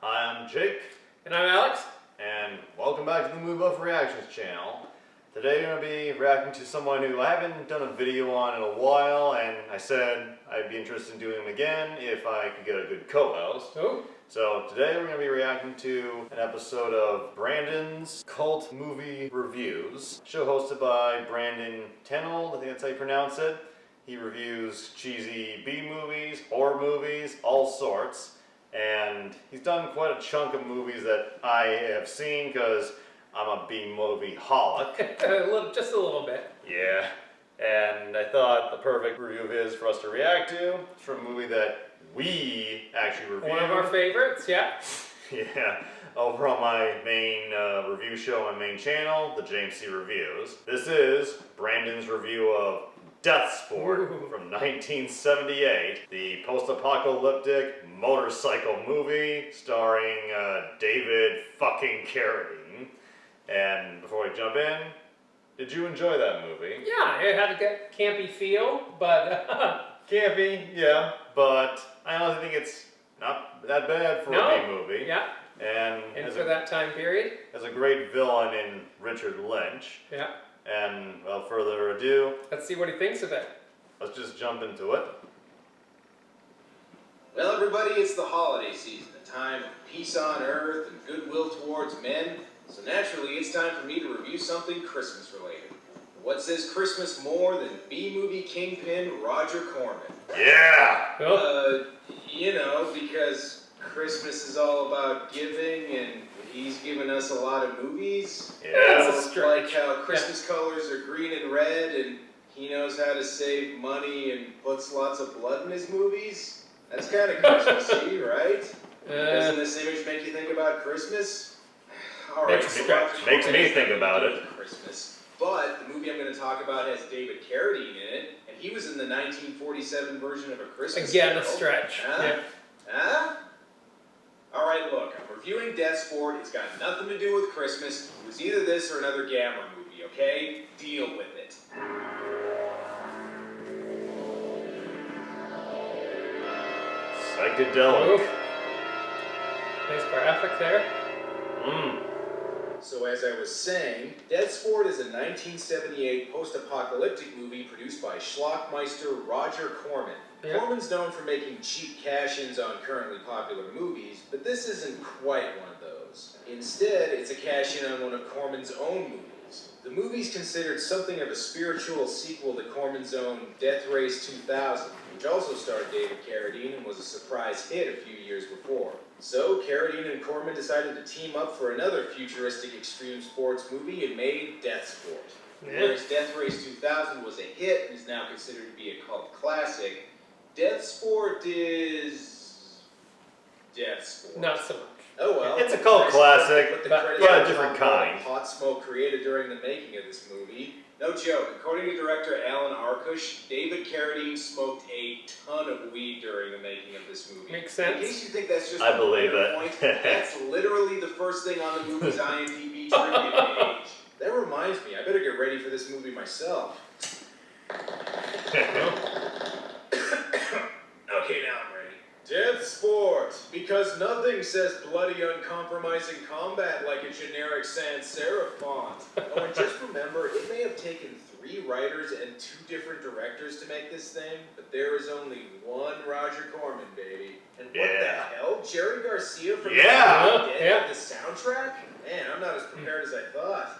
Hi, I'm Jake. And I'm Alex. And welcome back to the Movie Buff Reactions channel. Today we're going to be reacting to someone who I haven't done a video on in a while, and I said I'd be interested in doing him again if I could get a good co-host. Oh. So today we're going to be reacting to an episode of Brandon's Cult Movie Reviews, show hosted by Brandon Tenold, I think that's how you pronounce it. He reviews cheesy B movies, horror movies, all sorts. And he's done quite a chunk of movies that I have seen because I'm a B-movie holic. Just a little bit. Yeah. And I thought the perfect review of his for us to react to is from a movie that we actually reviewed. One of our favorites, yeah. Yeah. Over on my main review show on my main channel, the James C. Reviews. This is Brandon's review of Deathsport from 1978, the post-apocalyptic motorcycle movie starring David fucking Carradine. And before we jump in, did you enjoy that movie? Yeah, it had a campy feel, but... Campy, yeah, but I honestly think it's not that bad for a B-movie. Yeah. And for that time period. Has a great villain in Richard Lynch. Yeah. And without further ado, let's see what he thinks of it. Let's just jump into it. Well, everybody, it's the holiday season, a time of peace on earth and goodwill towards men. So naturally, it's time for me to review something Christmas related. What says Christmas more than B-movie kingpin Roger Corman? Yeah! You know, because Christmas is all about giving, and he's given us a lot of movies. Yeah. Like how Christmas colors are green and red, and he knows how to save money and puts lots of blood in his movies. That's kind of Christmassy, right? Doesn't this image make you think about Christmas? All right, makes me think about it. Christmas. But the movie I'm going to talk about has David Carradine in it, and he was in the 1947 version of A Christmas Again, Carol. a stretch. Huh? Yeah. Huh? All right, look, I'm reviewing Deathsport. It's got nothing to do with Christmas. It was either this or another Gamma movie, okay? Deal with it. Psychedelic. Nice graphic there. So as I was saying, Deathsport is a 1978 post-apocalyptic movie produced by schlockmeister Roger Corman. Yeah. Corman's known for making cheap cash-ins on currently popular movies, but this isn't quite one of those. Instead, it's a cash-in on one of Corman's own movies. The movie's considered something of a spiritual sequel to Corman's own Death Race 2000, which also starred David Carradine and was a surprise hit a few years before. So, Carradine and Corman decided to team up for another futuristic extreme sports movie and made Deathsport. Whereas Death Race 2000 was a hit and is now considered to be a cult classic, Deathsport is... Deathsport. Not so much. Oh well. It's a cult classic, but a different kind. Hot smoke created during the making of this movie. No joke. According to director Alan Arkush, David Carradine smoked a ton of weed during the making of this movie. Makes sense. In case you think that's just I believe it. point, that's literally the first thing on the movie's IMDb trivia page. That reminds me, I better get ready for this movie myself. Okay, now I'm ready. Deathsport, because nothing says bloody, uncompromising combat like a generic sans serif font. Oh, and just remember, it may have taken 3 writers and 2 different directors to make this thing, but there is only one Roger Corman, baby. And what the hell? Jerry Garcia from The Dead with the soundtrack? Man, I'm not as prepared as I thought.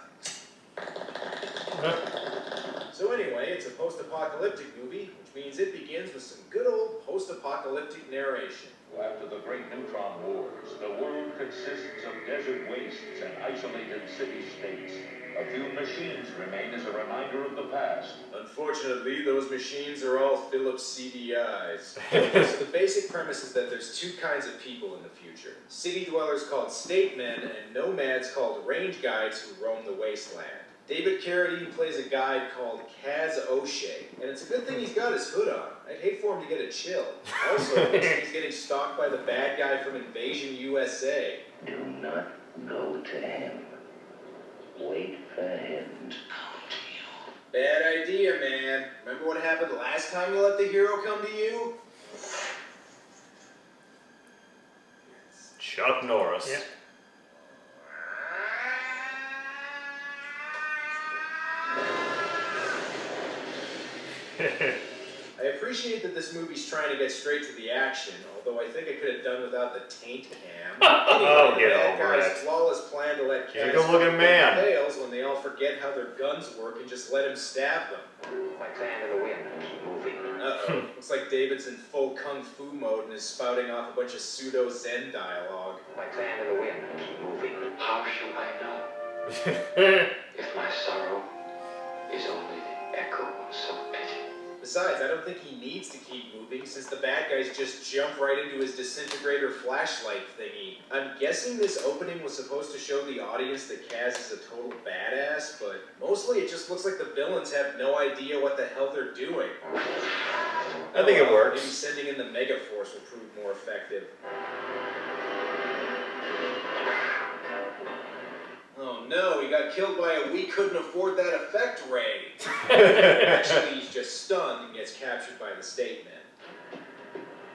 So anyway, it's a post-apocalyptic movie, which means it begins with some good old post-apocalyptic narration. After the great neutron wars, the world consists of desert wastes and isolated city-states. A few machines remain as a reminder of the past. Unfortunately, those machines are all Philips CDIs. So the basic premise is that there's 2 kinds of people in the future. City dwellers called statemen and nomads called range guides who roam the wasteland. David Carradine plays a guide called Kaz O'Shea, and it's a good thing he's got his hood on. I'd hate for him to get a chill. Also, it looks like he's getting stalked by the bad guy from Invasion USA. Do not go to him. Wait for him to come to you. Bad idea, man. Remember what happened last time you let the hero come to you? Chuck Norris. Yeah. I appreciate that this movie's trying to get straight to the action, although I think I could have done without the taint cam. Oh, Anyway, get the bad over guy's it. flawless plan to let He's a Cass good-looking man. fails when they all forget how their guns work and just let him stab them. Like sand in the wind, moving. Uh-oh. Looks like David's in full kung fu mode and is spouting off a bunch of pseudo-Zen dialogue. Like sand in the wind, moving. How shall I know if my sorrow is only the echo of some pity? Besides, I don't think he needs to keep moving since the bad guys just jump right into his disintegrator flashlight thingy. I'm guessing this opening was supposed to show the audience that Kaz is a total badass, but mostly it just looks like the villains have no idea what the hell they're doing. I think it works. Maybe sending in the Megaforce will prove more effective. Oh no, he got killed by a "we couldn't afford that effect" ray. Actually, he's just stunned and gets captured by the state men.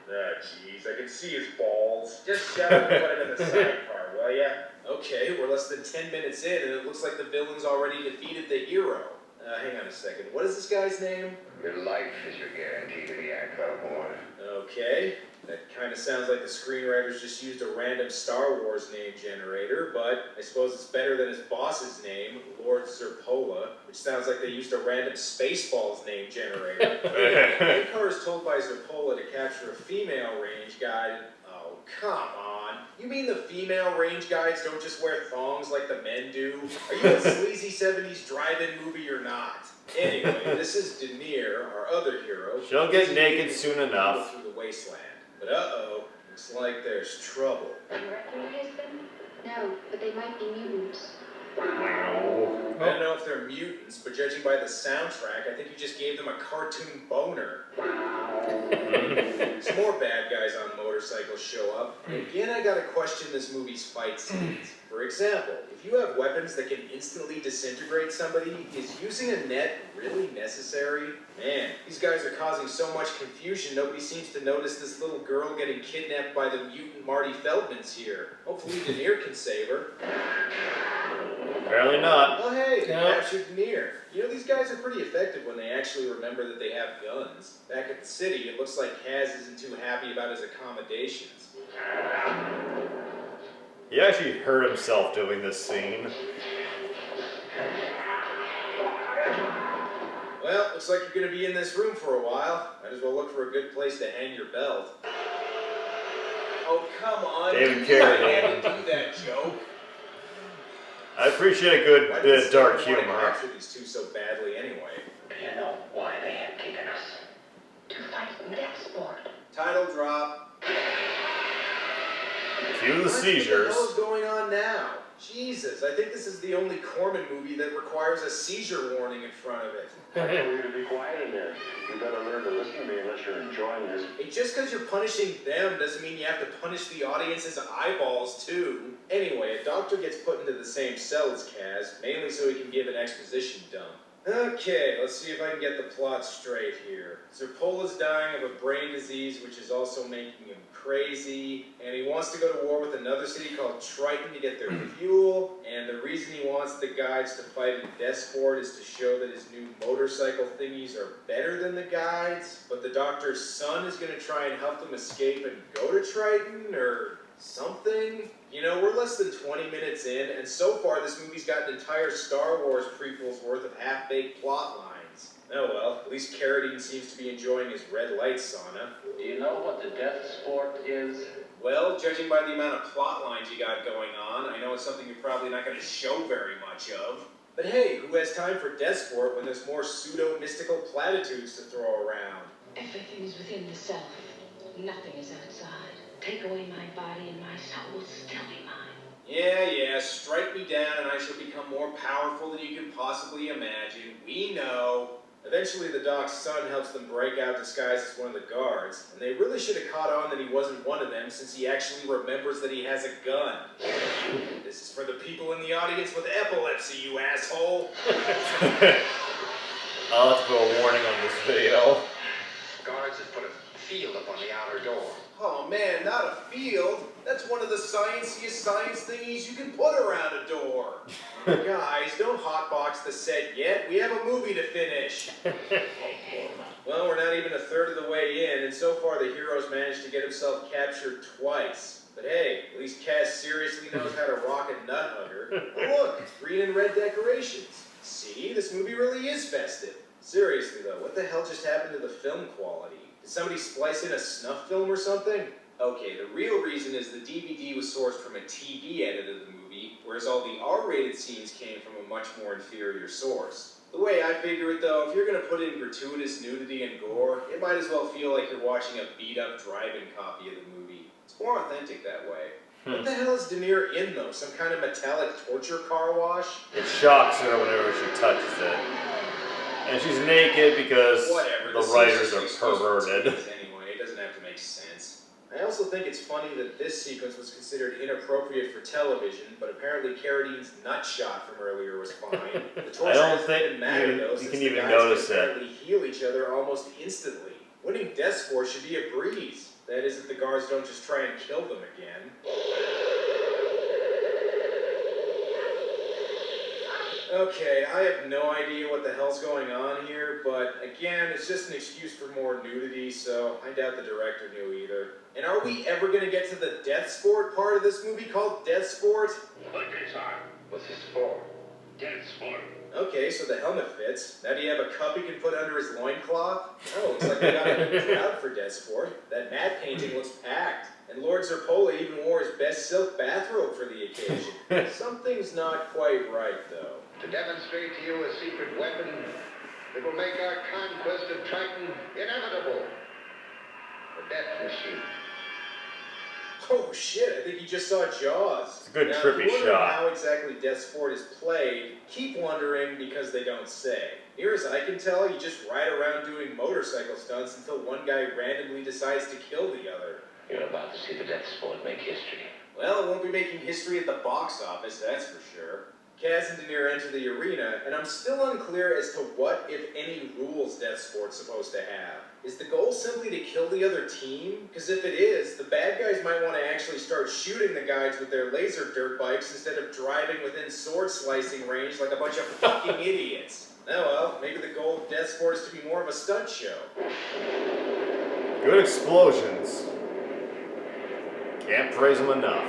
Ah, jeez, I can see his balls. Just shove it and put it in the sidecar, will ya? Okay, we're less than 10 minutes in, and it looks like the villain's already defeated the hero. Hang on a second. What is this guy's name? Your life is your guarantee to the Aircraft War. Okay. That kind of sounds like the screenwriters just used a random Star Wars name generator, but I suppose it's better than his boss's name, Lord Zerpola, which sounds like they used a random Spaceballs name generator. Ankar is told by Zerpola to capture a female range guide. Oh, come on. You mean the female range guides don't just wear thongs like the men do? Are you a sleazy 70s drive-in movie or not? Anyway, this is Denier, our other hero. She'll get naked He's soon enough. through the wasteland. But uh-oh, looks like there's trouble. Do you recognize them? No, but they might be mutants. I don't know if they're mutants, but judging by the soundtrack, I think you just gave them a cartoon boner. Some more bad guys on motorcycles show up, and again I gotta question this movie's fight scenes. For example, if you have weapons that can instantly disintegrate somebody, is using a net really necessary? Man, these guys are causing so much confusion nobody seems to notice this little girl getting kidnapped by the mutant Marty Feldman's here. Hopefully Denier can save her. Apparently not. Well, hey, they No. captured Denier. You know, these guys are pretty effective when they actually remember that they have guns. Back at the city, it looks like Kaz isn't too happy about his accommodations. He actually hurt himself doing this scene. Well, looks like you're going to be in this room for a while. Might as well look for a good place to hang your belt. Oh, come on. David You knew I Carradine. had to do that joke. I appreciate a good Why bit did of dark Stephen want to humor. capture these two so badly anyway? Do you know why they have taken us? To fight Deathsport. Title drop. Cue the What the seizures. hell is going on now? Jesus, I think this is the only Corman movie that requires a seizure warning in front of it. I tell you to be quiet in there. You better learn to listen to me unless you're enjoying this. Hey, just because you're punishing them doesn't mean you have to punish the audience's eyeballs, too. Anyway, a doctor gets put into the same cell as Kaz, mainly so he can give an exposition dump. Okay, let's see if I can get the plot straight here. Zerpola's dying of a brain disease, which is also making him crazy, and he wants to go to war with another city called Triton to get their fuel, and the reason he wants the guides to fight in Deathsport is to show that his new motorcycle thingies are better than the guides, but the doctor's son is going to try and help them escape and go to Triton, or something? You know, we're less than 20 minutes in, and so far this movie's got an entire Star Wars prequel's worth of half-baked plot lines. Oh well, at least Carradine seems to be enjoying his red light sauna. Do you know what the Deathsport is? Well, judging by the amount of plot lines you got going on, I know it's something you're probably not going to show very much of. But hey, who has time for Deathsport when there's more pseudo-mystical platitudes to throw around? Everything is within the self. Nothing is outside. Take away my body and my soul will still be mine. Yeah, strike me down and I shall become more powerful than you can possibly imagine. We know. Eventually the doc's son helps them break out disguised as one of the guards, and they really should have caught on that he wasn't one of them since he actually remembers that he has a gun. This is for the people in the audience with epilepsy, you asshole. I'll have to put a warning on this video. Guards have put a field up on the outer door. Oh man, not a field. That's one of the scienciest science thingies you can put around a door. Guys, don't hotbox the set yet. We have a movie to finish. Well, we're not even a third of the way in, and so far the hero's managed to get himself captured twice. But hey, at least Cass seriously knows how to rock a nut hugger. Oh, look, green and red decorations. See, this movie really is festive. Seriously though, what the hell just happened to the film quality? Did somebody splice in a snuff film or something? Okay, the real reason is the DVD was sourced from a TV edit of the movie, whereas all the R-rated scenes came from a much more inferior source. The way I figure it though, if you're gonna put in gratuitous nudity and gore, it might as well feel like you're watching a beat-up drive-in copy of the movie. It's more authentic that way. What the hell is De Niro in though? Some kind of metallic torture car wash? It shocks her whenever she touches it. And she's naked because Whatever, the writers are perverted. Anyway, it doesn't have to make sense. I also think it's funny that this sequence was considered inappropriate for television, but apparently Carradine's nut shot from earlier was fine. The torture I don't hasn't think been matter, though, you since can the even guys notice can it. apparently heal each other almost instantly. Winning Deathsport should be a breeze. That is, if the guards don't just try and kill them again. Okay, I have no idea what the hell's going on here, but again, it's just an excuse for more nudity, so I doubt the director knew either. And are we ever gonna get to the Deathsport part of this movie called Deathsport? Look, Tsar. What's this for? Deathsport. Okay, so the helmet fits. Now do you have a cup he can put under his loincloth? Oh, looks like we got a good crowd for Deathsport. That matte painting looks packed. And Lord Zerpola even wore his best silk bathrobe for the occasion. Something's not quite right, though. To demonstrate to you a secret weapon that will make our conquest of Triton inevitable. The death machine. Oh shit, I think you just saw Jaws. It's a good now, trippy if you're wondering shot. how exactly Deathsport is played, keep wondering because they don't say. Near as I can tell, you just ride around doing motorcycle stunts until one guy randomly decides to kill the other. You're about to see the Deathsport make history. Well, it won't be making history at the box office, that's for sure. Kaz and De Niro enter the arena, and I'm still unclear as to what, if any, rules Deathsport's supposed to have. Is the goal simply to kill the other team? Because if it is, the bad guys might want to actually start shooting the guys with their laser dirt bikes instead of driving within sword slicing range like a bunch of fucking idiots. Oh well, maybe the goal of Deathsport is to be more of a stunt show. Good explosions. Can't praise them enough.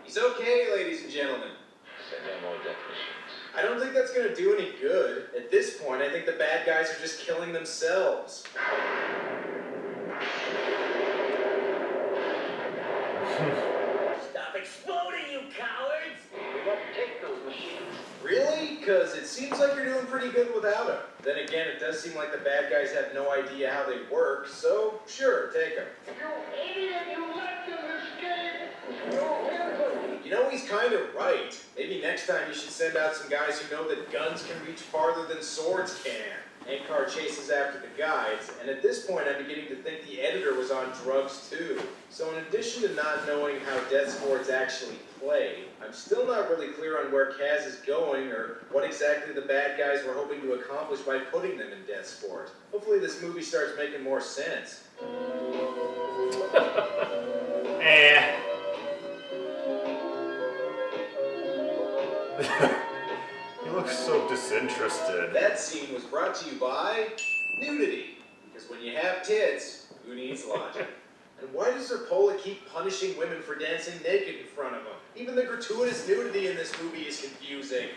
He's okay, ladies and gentlemen. Send out more death machines. I don't think that's going to do any good. At this point, I think the bad guys are just killing themselves. Stop exploding, you cowards! We won't take those machines. Really? Because it seems like you're doing pretty good without them. Then again, it does seem like the bad guys have no idea how they work, so sure, take them. You idiot! You let them escape! No him! You know, he's kind of right. Maybe next time you should send out some guys who know that guns can reach farther than swords can. Ankar chases after the guides, and at this point I'm beginning to think the editor was on drugs too. So in addition to not knowing how Deathsport's actually played, I'm still not really clear on where Kaz is going or what exactly the bad guys were hoping to accomplish by putting them in Deathsport. Hopefully this movie starts making more sense. He looks so disinterested. That scene was brought to you by nudity. Because when you have tits, who needs logic? And why does Zerpola keep punishing women for dancing naked in front of him? Even the gratuitous nudity in this movie is confusing.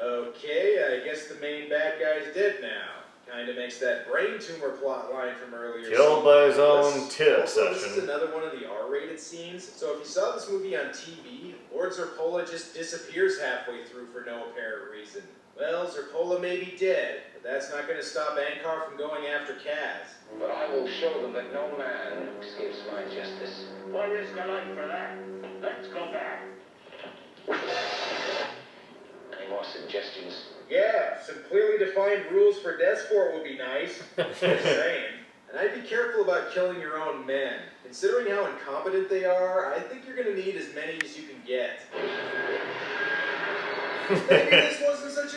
Okay, I guess the main bad guy's dead now. Kinda makes that brain tumor plot line from earlier. Killed by his own seamless. tip Also, this session. is another one of the R-rated scenes. So if you saw this movie on TV, Lord Zerpola just disappears halfway through for no apparent reason. Well, Zerpola may be dead, but that's not going to stop Ankar from going after Kaz. But I will show them that no man escapes my justice. Why risk a life for that? Let's go back. Any more suggestions? Yeah, some clearly defined rules for Deathsport would be nice. Just saying. And I'd be careful about killing your own men. Considering how incompetent they are, I think you're going to need as many as you can get. Maybe this wasn't such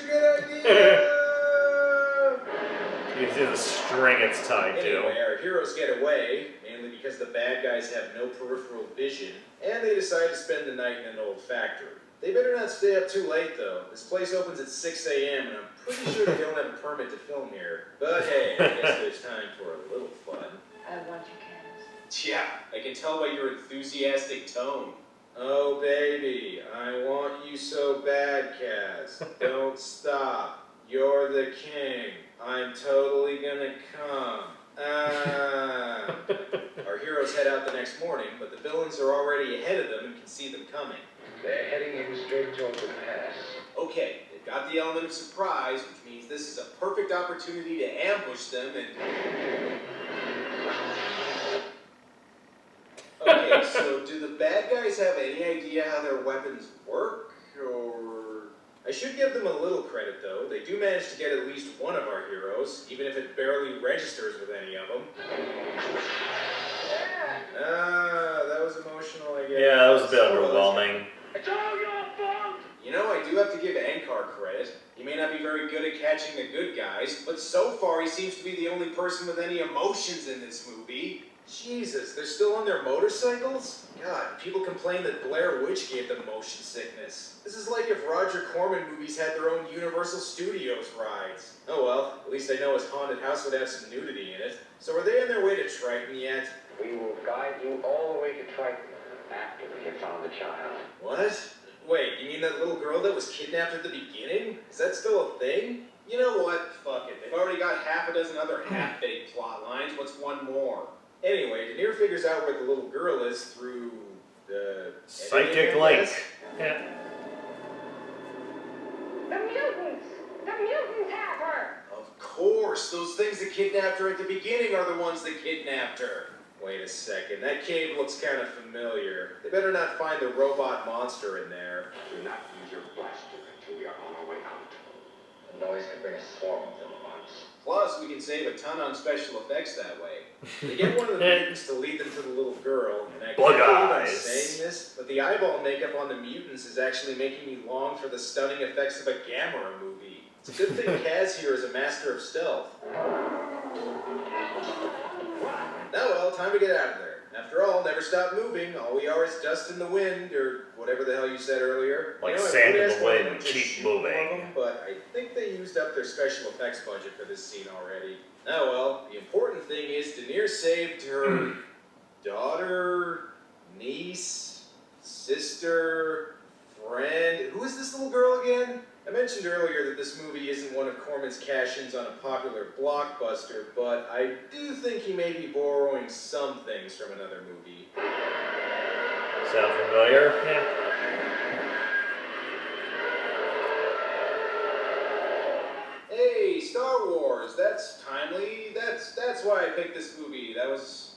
string it's tied Anyway, to. our heroes get away, mainly because the bad guys have no peripheral vision, and they decide to spend the night in an old factory. They better not stay up too late, though. This place opens at 6 a.m., and I'm pretty sure they don't have a permit to film here. But hey, I guess there's time for a little fun. I want you, Candace. Yeah, I can tell by your enthusiastic tone. Oh, baby, I want you so bad, Kaz. Don't stop. You're the king. I'm totally gonna come. Ah. Our heroes head out the next morning, but the villains are already ahead of them and can see them coming. They're heading in straight toward the pass. Okay, they've got the element of surprise, which means this is a perfect opportunity to ambush them and... Okay, so do the bad guys have any idea how their weapons work, or... I should give them a little credit, though. They do manage to get at least one of our heroes, even if it barely registers with any of them. Ah, that was emotional, I guess. Yeah, that was a bit underwhelming. It's all your fault! You know, I do have to give Ankar credit. He may not be very good at catching the good guys, but so far he seems to be the only person with any emotions in this movie. Jesus, they're still on their motorcycles? God, people complain that Blair Witch gave them motion sickness. This is like if Roger Corman movies had their own Universal Studios rides. Oh well, at least I know his haunted house would have some nudity in it. So are they on their way to Triton yet? We will guide you all the way to Triton after we have found the child. What? Wait, you mean that little girl that was kidnapped at the beginning? Is that still a thing? You know what? Fuck it. They've already got half a dozen other half-baked plot lines. What's one more? Anyway, Denier figures out where the little girl is through the... Psychic link. Yeah. The mutants! The mutants have her! Of course! Those things that kidnapped her at the beginning are the ones that kidnapped her. Wait a second, that cave looks kind of familiar. They better not find the robot monster in there. Do not use your blaster until we are on our way out. The noise could bring a swarm of them at once. Plus, we can save a ton on special effects that way. They get one of the mutants to lead them to the little girl, and I can't Bug believe I'm eyes. saying this, but the eyeball makeup on the mutants is actually making me long for the stunning effects of a Gamera movie. It's a good thing Kaz here is a master of stealth. Now well, time to get out of there. After all, never stop moving. All we are is dust in the wind, or whatever the hell you said earlier. Like I sand would in ask the one of wind, them to keep shoot one of moving. them, but I think they used up their special effects budget for this scene already. Oh well, the important thing is Denier saved her daughter, niece, sister, friend. Who is this little girl again? I mentioned earlier that this movie isn't one of Corman's cash-ins on a popular blockbuster, but I do think he may be borrowing some things from another movie. Sound familiar? Yeah. Hey, Star Wars, that's timely. That's why I picked this movie. That was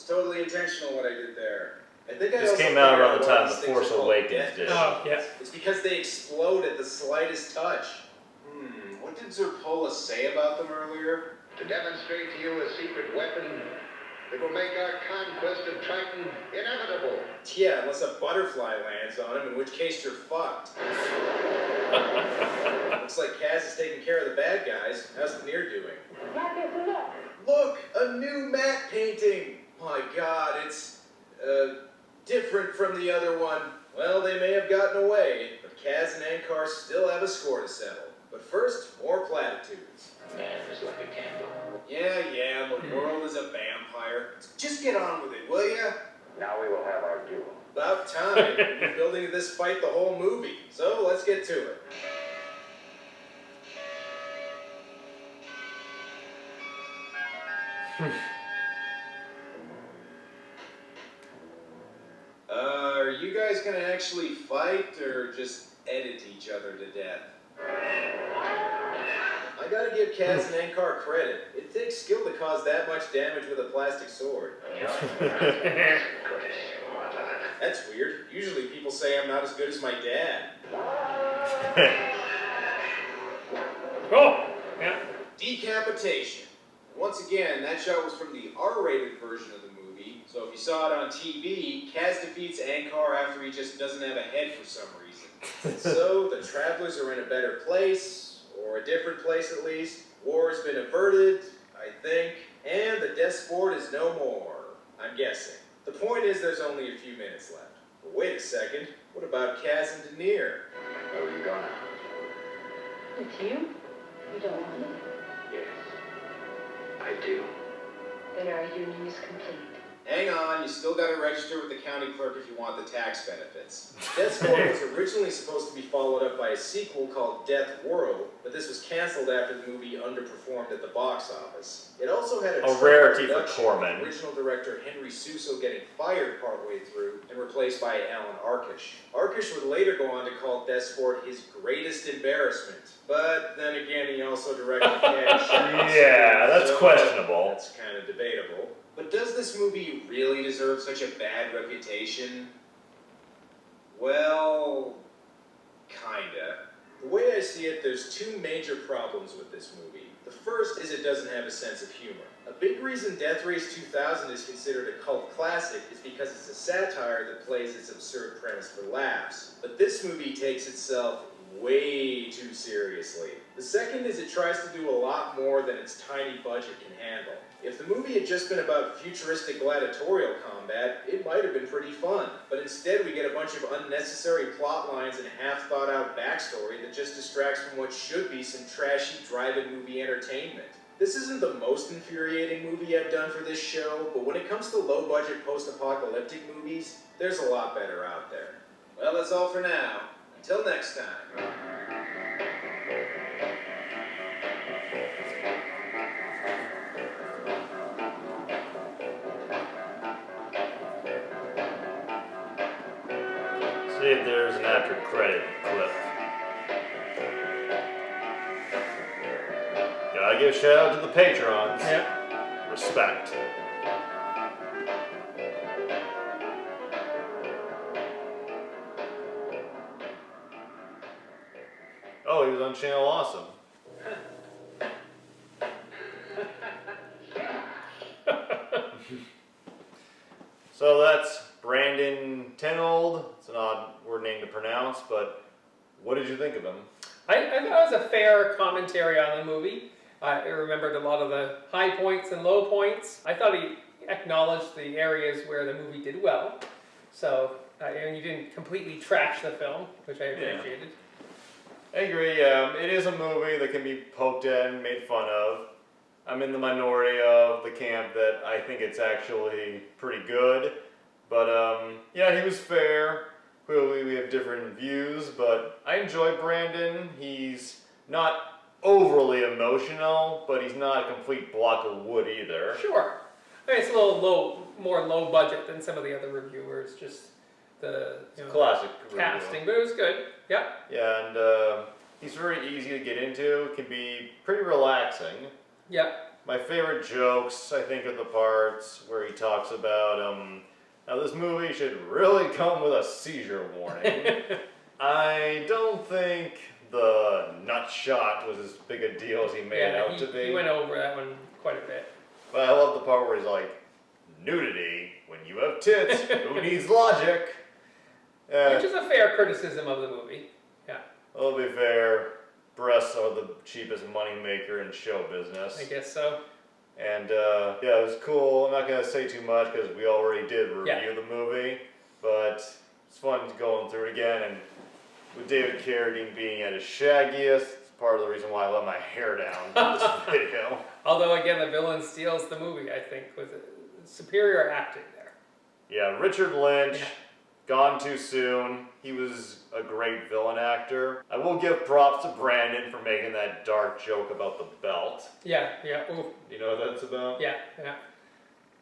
totally intentional what I did there. I think I This also came out figured around the why time these The things Force are called Awakens death did. Oh, yeah. It's because they explode at the slightest touch. What did Zerpola say about them earlier? To demonstrate to you a secret weapon that will make our conquest of Triton inevitable. Yeah, unless a butterfly lands on him, in which case you're fucked. Looks like Kaz is taking care of the bad guys. How's Denier doing? Marcus, look! Look, a new matte painting! My god, it's, different from the other one. Well, they may have gotten away, but Kaz and Ankar still have a score to settle. But first, more platitudes. Man is like a candle. Yeah, the world is a vampire. Just get on with it, will ya? Now we will have our duel. About time. We've been building to this fight the whole movie. So, let's get to it. Are you guys gonna actually fight, or just edit each other to death? I gotta give Kaz and Ankar credit. It takes skill to cause that much damage with a plastic sword. That's weird. Usually people say I'm not as good as my dad. Oh, yeah. Decapitation. Once again, that shot was from the R-rated version of the movie, so if you saw it on TV, Kaz defeats Ankar after he just doesn't have a head for some reason. So, the travelers are in a better place, or a different place at least. War has been averted. I think. And the Deathsport is no more. I'm guessing. The point is there's only a few minutes left. But wait a second, what about Kaz and Denier? Where will you go now? With you? You don't want it? Yes, I do. Then our union is complete. Hang on, you still gotta register with the county clerk if you want the tax benefits. Deathsport was originally supposed to be followed up by a sequel called Death World, but this was cancelled after the movie underperformed at the box office. It also had A rarity for Corman. Original director Henry Suso getting fired partway through and replaced by Alan Arkish. Arkish would later go on to call Deathsport his greatest embarrassment. But then again, he also directed Caddyshack. Yeah, that's so questionable. That's kind of debatable. But does this movie really deserve such a bad reputation? Well, kinda. The way I see it, there's two major problems with this movie. The first is it doesn't have a sense of humor. A big reason Death Race 2000 is considered a cult classic is because it's a satire that plays its absurd premise for laughs. But this movie takes itself way too seriously. The second is it tries to do a lot more than its tiny budget can handle. If the movie had just been about futuristic gladiatorial combat, it might have been pretty fun. But instead we get a bunch of unnecessary plot lines and half-thought-out backstory that just distracts from what should be some trashy drive-in movie entertainment. This isn't the most infuriating movie I've done for this show, but when it comes to low-budget post-apocalyptic movies, there's a lot better out there. Well, that's all for now. Until next time. See if there's an after credit clip. Gotta give a shout out to the patrons. Yep. Respect. Oh, he was on Channel Awesome. So that's Brandon Tenold. It's an odd word name to pronounce, but what did you think of him? I thought it was a fair commentary on the movie. I remembered a lot of the high points and low points. I thought he acknowledged the areas where the movie did well. So, and you didn't completely trash the film, which I appreciated. I agree, it is a movie that can be poked at and made fun of. I'm in the minority of the camp that I think it's actually pretty good. But yeah, he was fair. Clearly we have different views, but I enjoy Brandon. He's not overly emotional, but he's not a complete block of wood either. Sure. I mean, it's a little more low budget than some of the other reviewers, just the Classic casting, review. but it was good. Yep. Yeah, and he's very easy to get into. Can be pretty relaxing. Yep. My favorite jokes, I think, are the parts where he talks about, now this movie should really come with a seizure warning. I don't think the nut shot was as big a deal as he made it out to be. He went over that one quite a bit. But I love the part where he's like, nudity, when you have tits, who needs logic? Which is a fair criticism of the movie. Yeah. Well, to be fair, breasts are the cheapest moneymaker in show business. I guess so. And yeah, it was cool. I'm not going to say too much because we already did review the movie, but it's fun going through it again. And with David Carradine being at his shaggiest, it's part of the reason why I let my hair down for this video. Although, again, the villain steals the movie, I think, with superior acting there. Yeah, Richard Lynch, gone too soon. He was a great villain actor. I will give props to Brandon for making that dark joke about the belt. Yeah, yeah. Ooh. You know what that's about? Yeah, yeah.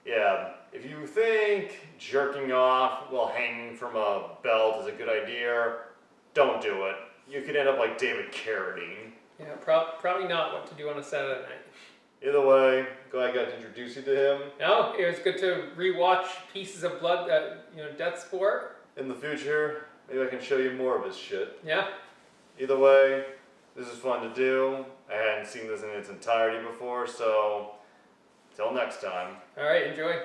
Yeah, if you think jerking off while hanging from a belt is a good idea, don't do it. You could end up like David Carradine. Yeah, probably not what to do on a Saturday night. Either way, glad I got to introduce you to him. No, it was good to rewatch Pieces of Blood, Deathsport. In the future, maybe I can show you more of his shit. Yeah. Either way, this is fun to do. I hadn't seen this in its entirety before, so till next time. All right, enjoy.